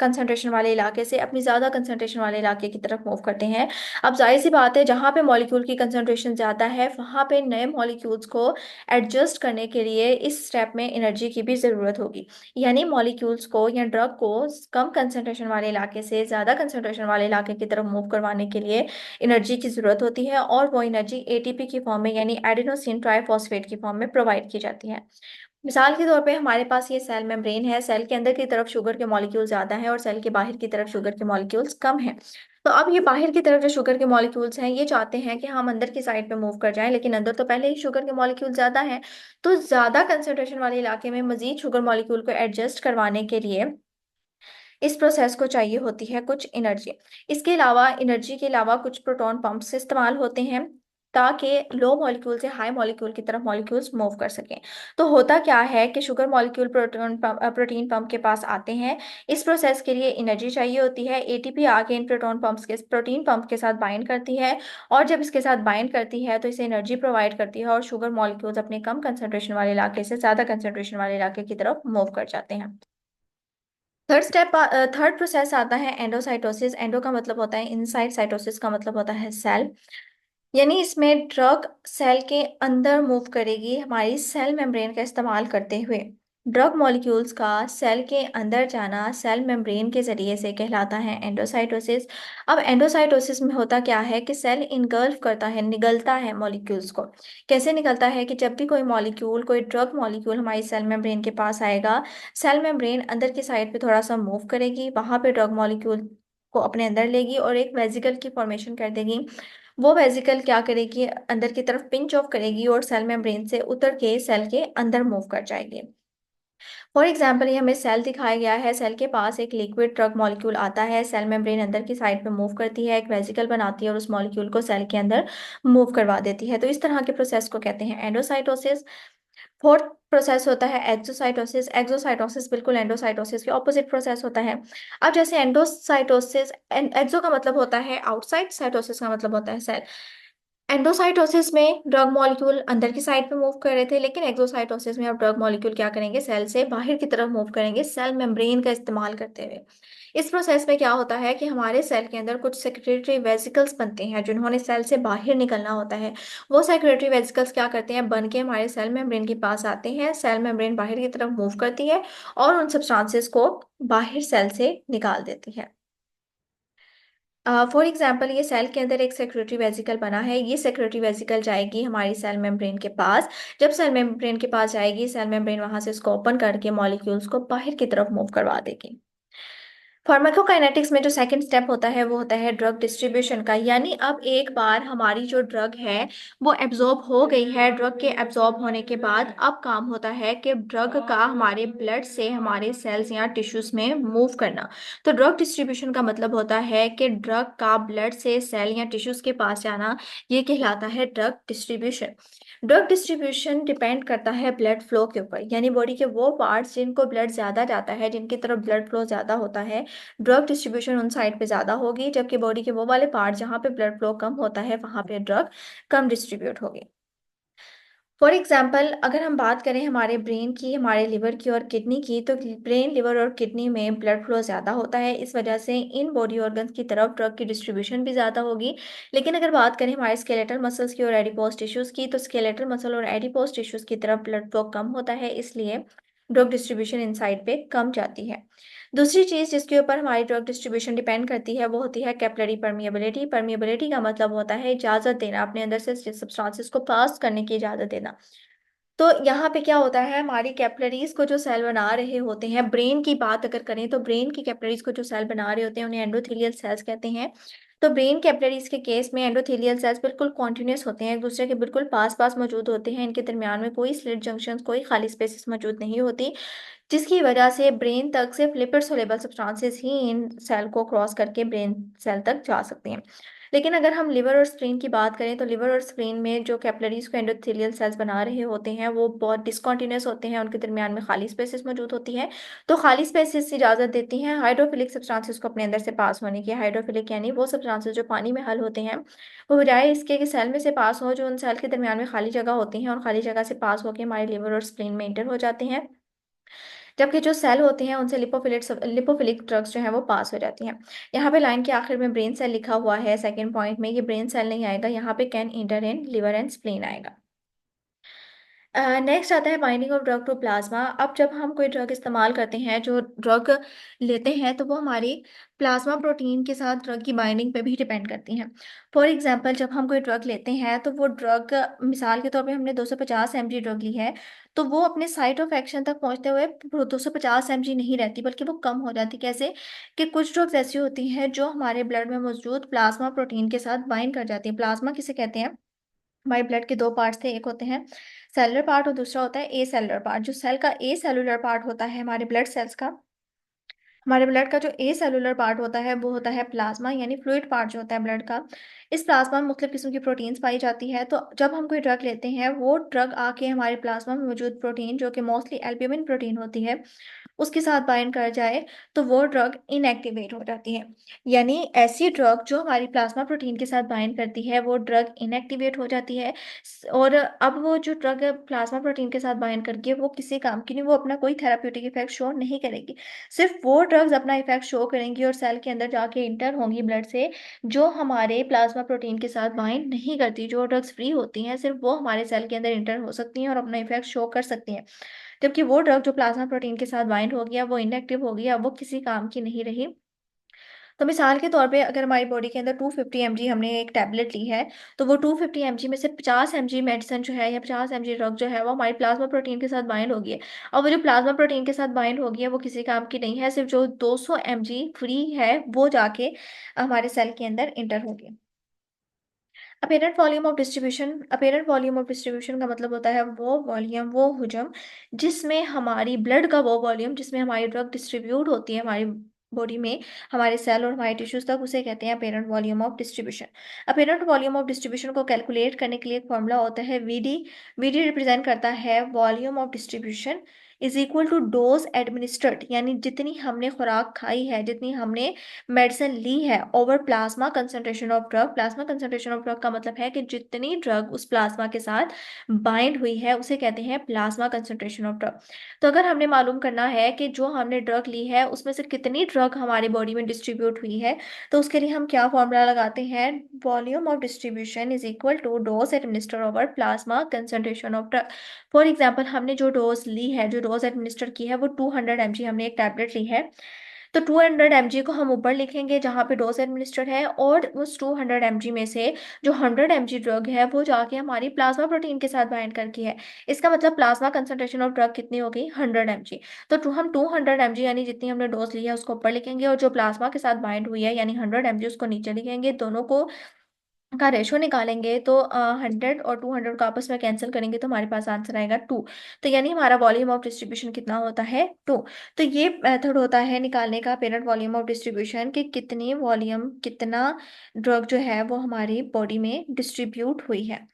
Concentration वाले इलाके से अपनी ज़्यादा कंसंट्रेशन वाले इलाके की तरफ मूव करते हैं। अब जाहिर सी बात है, जहाँ पे मॉलिक्यूल की कंसंट्रेशन ज़्यादा है वहाँ पे नए मॉलिक्यूल्स को एडजस्ट करने के लिए इस स्टेप में एनर्जी की भी ज़रूरत होगी। यानी मॉलिक्यूल्स को या ड्रग को कम कंसंट्रेशन वाले इलाके से ज़्यादा कंसंट्रेशन वाले इलाके की तरफ मूव करवाने के लिए एनर्जी की ज़रूरत होती है, और वो एनर्जी एटीपी की फॉर्म में यानी एडिनोसिन ट्राइफॉस्फेट की फॉर्म में प्रोवाइड की जाती है। मिसाल के तौर पे हमारे पास ये सेल मेम्ब्रेन है, सेल के अंदर की तरफ शुगर के मॉलिक्यूल ज़्यादा हैं और सेल के बाहर की तरफ शुगर के मॉलिक्यूल्स कम हैं। तो अब ये बाहर की तरफ जो शुगर के मॉलिक्यूल्स हैं ये चाहते हैं कि हम अंदर की साइड पे मूव कर जाएं, लेकिन अंदर तो पहले ही शुगर के मॉलिक्यूल ज़्यादा हैं। तो ज़्यादा कंसंट्रेशन वाले इलाके में मजीद शुगर मॉलिक्यूल को एडजस्ट करवाने के लिए इस प्रोसेस को चाहिए होती है कुछ एनर्जी। इसके अलावा एनर्जी के अलावा कुछ प्रोटॉन पंप्स इस्तेमाल होते हैं ताकि लो मॉलिक्यूल से हाई मॉलिक्यूल की तरफ मॉलिक्यूल्स मूव कर सकें। तो होता क्या है कि शुगर मॉलिक्यूल प्रोटीन पंप के पास आते हैं। इस प्रोसेस के लिए एनर्जी चाहिए होती है। एटीपी आके इन प्रोटीन पंप के साथ बाइंड करती है, और जब इसके साथ बाइंड करती है तो इसे एनर्जी प्रोवाइड करती है और शुगर मॉलिक्यूल्स अपने कम कंसंट्रेशन वाले इलाके से ज़्यादा कंसंट्रेशन वाले इलाके की तरफ मूव कर जाते हैं। थर्ड प्रोसेस आता है एंडोसाइटोसिस। एंडो का मतलब होता है इनसाइड, साइटोसिस का मतलब होता है सेल। यानी इसमें ड्रग सेल के अंदर मूव करेगी हमारी सेल मेम्ब्रेन का इस्तेमाल करते हुए। ड्रग मॉलिक्यूल्स का सेल के अंदर जाना सेल मेम्ब्रेन के जरिए से कहलाता है एंडोसाइटोसिस। अब एंडोसाइटोसिस में होता क्या है कि सेल इनगल्फ करता है, निगलता है मॉलिक्यूल्स को। कैसे निकलता है कि जब भी कोई मॉलिक्यूल, कोई ड्रग मॉलिक्यूल हमारी सेल मेम्ब्रेन के पास आएगा, सेल मेम्ब्रेन अंदर की साइड पे थोड़ा सा मूव करेगी, वहां पे ड्रग मॉलिक्यूल को अपने अंदर लेगी और एक वेजिकल की फॉर्मेशन कर देगी। वो वेजिकल क्या करेगी, अंदर की तरफ पिंच ऑफ करेगी और सेल मेम्ब्रेन से उतर के सेल के अंदर मूव कर जाएगी। फॉर एग्जाम्पल ये हमें सेल दिखाया गया है। सेल के पास एक लिक्विड ड्रग मॉलिक्यूल आता है, सेल मेम्ब्रेन अंदर की साइड पे मूव करती है, एक वेजिकल बनाती है और उस मॉलिक्यूल को सेल के अंदर मूव करवा देती है। तो इस तरह के प्रोसेस को कहते हैं एंडोसाइटोसिस। फोर्थ प्रोसेस होता है एक्सोसाइटोसिस। एक्सोसाइटोसिस बिल्कुल एंडोसाइटोसिस के ऑपोजिट प्रोसेस होता है। अब जैसे एंडोसाइटोसिस, एक्सो का मतलब होता है आउटसाइड, साइटोसिस का मतलब होता है सेल। एंडोसाइटोसिस में ड्रग मॉलिक्यूल अंदर की साइड पे मूव कर रहे थे, लेकिन एक्सोसाइटोसिस में अब ड्रग मॉलिक्यूल क्या करेंगे, सेल से बाहर की तरफ मूव करेंगे सेल मेम्ब्रेन का इस्तेमाल करते हुए। इस प्रोसेस में क्या होता है कि हमारे सेल के अंदर कुछ सेक्रेटरी वेसिकल्स बनते हैं जिन्होंने सेल से बाहर निकलना होता है। वो सेक्रेटरी वेसिकल्स क्या करते हैं, बन के हमारे सेल मेम्ब्रेन के पास आते हैं, सेल मेम्ब्रेन बाहर की तरफ मूव करती है और उन सब्सटेंसेस को बाहर सेल से निकाल देती है। फॉर एग्जाम्पल ये सेल के अंदर एक सेक्रेटरी वेसिकल बना है, ये सेक्रेटरी वेसिकल जाएगी हमारी सेल मेम्ब्रेन के पास। जब सेल मेम्ब्रेन के पास जाएगी, सेल मेम्ब्रेन वहां से इसको ओपन करके मॉलिक्यूल्स को बाहर की तरफ मूव करवा देगी। फार्माकोकाइनेटिक्स में जो सेकंड स्टेप होता है वो होता है ड्रग डिस्ट्रीब्यूशन का। यानी अब एक बार हमारी जो ड्रग है वो एब्जॉर्ब हो गई है, ड्रग के एब्जॉर्ब होने के बाद अब काम होता है कि ड्रग का हमारे ब्लड से हमारे सेल्स या टिश्यूज में मूव करना। तो ड्रग डिस्ट्रीब्यूशन का मतलब होता है कि ड्रग का ब्लड से सेल या टिश्यूज के पास जाना, ये कहलाता है drug distribution. Drug distribution depend करता है ब्लड फ्लो के ऊपर। यानी बॉडी के वो पार्ट्स जिनको ब्लड ज़्यादा जाता है, जिनकी तरफ ब्लड फ्लो ज़्यादा होता है, ड्रग डिस्ट्रीब्यूशन उन साइड पे ज़्यादा होगी, जबकि बॉडी के वो वाले पार्ट जहाँ पे ब्लड फ्लो कम होता है वहाँ पे ड्रग कम डिस्ट्रीब्यूट होगी। फॉर एग्जाम्पल अगर हम बात करें हमारे ब्रेन की, हमारे लिवर की और किडनी की, तो ब्रेन, लिवर और किडनी में ब्लड फ्लो ज़्यादा होता है। इस वजह से इन बॉडी ऑर्गन्स की तरफ ड्रग की डिस्ट्रीब्यूशन भी ज़्यादा होगी। लेकिन अगर बात करें हमारे स्केलेटल मसल्स की और एडिपोज टिश्यूज़ की, तो स्केलेटल मसल और एडिपोज टिश्यूज़ की तरफ ब्लड फ्लो कम होता है, इसलिए ड्रग डिस्ट्रीब्यूशन इन साइड पे कम जाती है। दूसरी चीज़ जिसके ऊपर हमारी ड्रग डिस्ट्रीब्यूशन डिपेंड करती है वो होती है कैपिलरी परमिएबिलिटी। परमिएबिलिटी का मतलब होता है इजाज़त देना, अपने अंदर से सब्सटेंसेस को पास करने की इजाज़त देना। तो यहाँ पे क्या होता है, हमारी कैपिलरीज को जो सेल बना रहे होते हैं, ब्रेन की बात अगर करें तो ब्रेन की कैपिलरीज को जो सेल बना रहे होते हैं उन्हें एंडोथेलियल सेल्स कहते हैं। तो ब्रेन कैपिलरीज के केस में एंडोथेलियल सेल्स बिल्कुल कॉन्टिन्यूस होते हैं, एक दूसरे के बिल्कुल पास पास मौजूद होते हैं, इनके दरमियान में कोई स्लिट जंक्शन, कोई खाली स्पेसेस मौजूद नहीं होती, जिसकी वजह से ब्रेन तक सिर्फ लिपिड सोलेबल सब्सटेंसेस ही इन सेल को क्रॉस करके ब्रेन सेल तक जा सकते हैं। लेकिन अगर हम लिवर और स्प्लीन की बात करें तो लिवर और स्प्लीन में जो कैपिलरीज को एंडोथेलियल सेल्स बना रहे होते हैं वो बहुत डिसकॉन्टिन्यूस होते हैं, उनके दरमियान में खाली स्पेसेस मौजूद होती है। तो खाली स्पेसेस इजाज़त देती हैं हाइड्रोफिलिक सब्सटेंसेस को अपने अंदर से पास होने की। हाइड्रोफिलिक यानी वो सब्सटेंसेस जो पानी में हल होते हैं, वो बजाय इसके कि सेल में से पास हो, जो उन सेल के दरमियान में खाली जगह होती हैं और खाली जगह से पास होकर हमारे लिवर और स्प्लीन में इंटर हो जाते हैं। जबकि जो सेल होते हैं उनसे लिपोफिलिक ड्रग्स जो है वो पास हो जाती हैं। यहाँ पे लाइन के आखिर में ब्रेन सेल लिखा हुआ है, सेकेंड पॉइंट में ये ब्रेन सेल नहीं आएगा, यहाँ पे can enter in liver and spleen आएगा। नेक्स्ट आता है binding of drug to plasma. अब जब हम कोई ड्रग इस्तेमाल करते हैं, जो ड्रग लेते हैं, तो वो हमारी प्लाज्मा प्रोटीन के साथ ड्रग की बाइंडिंग पे भी डिपेंड करती हैं। फॉर एग्जांपल, जब हम कोई ड्रग लेते हैं तो वो ड्रग, मिसाल के तौर पे हमने 250 mg ड्रग ली है, तो वो अपने साइट ऑफ एक्शन तक पहुंचते हुए 250 mg नहीं रहती, बल्कि वो कम हो जाती। कैसे? कि कुछ ड्रग्स ऐसी होती हैं जो हमारे ब्लड में मौजूद प्लाज्मा प्रोटीन के साथ बाइंड कर जाती हैं। प्लाज्मा किसे कहते हैं? हमारे ब्लड के दो पार्ट्स थे, एक होते हैं सेलुलर पार्ट और दूसरा होता है ए सेलुलर पार्ट। जो सेल का ए सेलुलर पार्ट होता है हमारे ब्लड सेल्स का, हमारे ब्लड का जो ए सेलुलर पार्ट होता है वो होता है प्लाज्मा, यानी फ्लूइड पार्ट जो होता है ब्लड का। इस प्लाज्मा में मुख्तलिफ किस्म की प्रोटीन्स पाई जाती है। तो जब हम कोई ड्रग लेते हैं, वो ड्रग आके हमारे प्लाज्मा में मौजूद प्रोटीन, जो कि मोस्टली एल्ब्यूमिन प्रोटीन होती है, उसके साथ बाइंड कर जाए, तो वो ड्रग इनएक्टिवेट हो जाती है। यानी ऐसी ड्रग जो हमारी प्लाज्मा प्रोटीन के साथ बाइंड करती है, वो ड्रग इनएक्टिवेट हो जाती है। और अब वो जो ड्रग प्लाज्मा प्रोटीन के साथ बाइंड करके वो किसी काम की नहीं, वो अपना कोई थेराप्यूटिक इफेक्ट शो नहीं करेगी। सिर्फ वो ड्रग्स अपना इफेक्ट शो करेंगी और सेल के अंदर जाके इंटर होंगी ब्लड से, जो हमारे प्लाज्मा प्रोटीन के साथ बाइंड नहीं करती। जो ड्रग्स फ्री होती हैं, सिर्फ वो हमारे सेल के अंदर इंटर हो सकती हैं और अपना इफेक्ट शो कर सकती हैं। जबकि वो ड्रग जो प्लाज्मा प्रोटीन के साथ बाइंड हो गया, वो इनएक्टिव हो गया, वो किसी काम की नहीं रही। तो मिसाल के तौर पे अगर हमारी बॉडी के अंदर 250 mg हमने एक टैबलेट ली है, तो वो 250 mg में से 50 mg मेडिसिन जो है, या 50 mg ड्रग जो है, वो हमारी प्लाज्मा प्रोटीन के साथ बाइंड होगी है। और वो जो प्लाज्मा प्रोटीन के साथ बाइंड होगी है, वो किसी काम की नहीं है। सिर्फ जो 200 mg फ्री है, वो जाके हमारे सेल के अंदर इंटर होगी। अपेरेंट वॉल्यूम ऑफ डिस्ट्रीब्यूशन का मतलब होता है वो वॉल्यूम, वो हुजम, जिसमें हमारी ब्लड का वो वॉल्यूम जिसमें हमारी ड्रग डिस्ट्रीब्यूट होती है हमारी बॉडी में, हमारे सेल और हमारे टिश्यूज तक, उसे कहते हैं apparent volume of distribution. Apparent volume of distribution को कैलकुलेट करने के लिए एक फॉर्मूला होता है वीडी। वीडी रिप्रेजेंट करता है volume of distribution is equal to dose administered, यानी जितनी हमने खुराक खाई है, जितनी हमने मेडिसिन ली है, over plasma concentration of drug. Plasma concentration of drug का मतलब है कि जितनी ड्रग उस प्लाज्मा के साथ बाइंड हुई है, उसे कहते हैं प्लाज्मा कंसंट्रेशन ऑफ ड्रग। तो अगर हमने मालूम करना है कि जो हमने ड्रग ली है उसमें से कितनी ड्रग हमारी बॉडी में डिस्ट्रीब्यूट हुई है, तो उसके लिए हम क्या फॉर्मूला लगाते हैं? Volume of distribution is equal to dose administer over plasma concentration of drug. For example, हमने जो डोज ली है, जो डोज एडमिनिस्टर की है, वो 200 mg हमने एक टैबलेट ली है। तो 200 mg को हम ऊपर लिखेंगे जहाँ पे डोज एडमिनिस्टर्ड है, और उस 200 mg में से जो 100 mg ड्रग है, वो जाके हमारी प्लाज्मा प्रोटीन के साथ बाइंड करके है। इसका मतलब प्लाज्मा कंसंट्रेशन ऑफ ड्रग कितनी हो गई? 100 mg। तो हम 200 mg यानी जितनी हमने डोज ली है उसको ऊपर लिखेंगे, और जो प्लाज्मा के साथ बाइंड हुई है यानी 100 mg, उसको नीचे लिखेंगे। दोनों को का रेशो निकालेंगे तो 100 और 200 को आपस में कैंसिल करेंगे, तो हमारे पास आंसर आएगा 2। तो यानी हमारा वॉल्यूम ऑफ डिस्ट्रीब्यूशन कितना होता है? 2। तो ये मेथड होता है निकालने का पेरेंट वॉल्यूम ऑफ डिस्ट्रीब्यूशन, कि कितनी वॉल्यूम, कितना ड्रग जो है वो हमारी बॉडी में डिस्ट्रीब्यूट हुई है।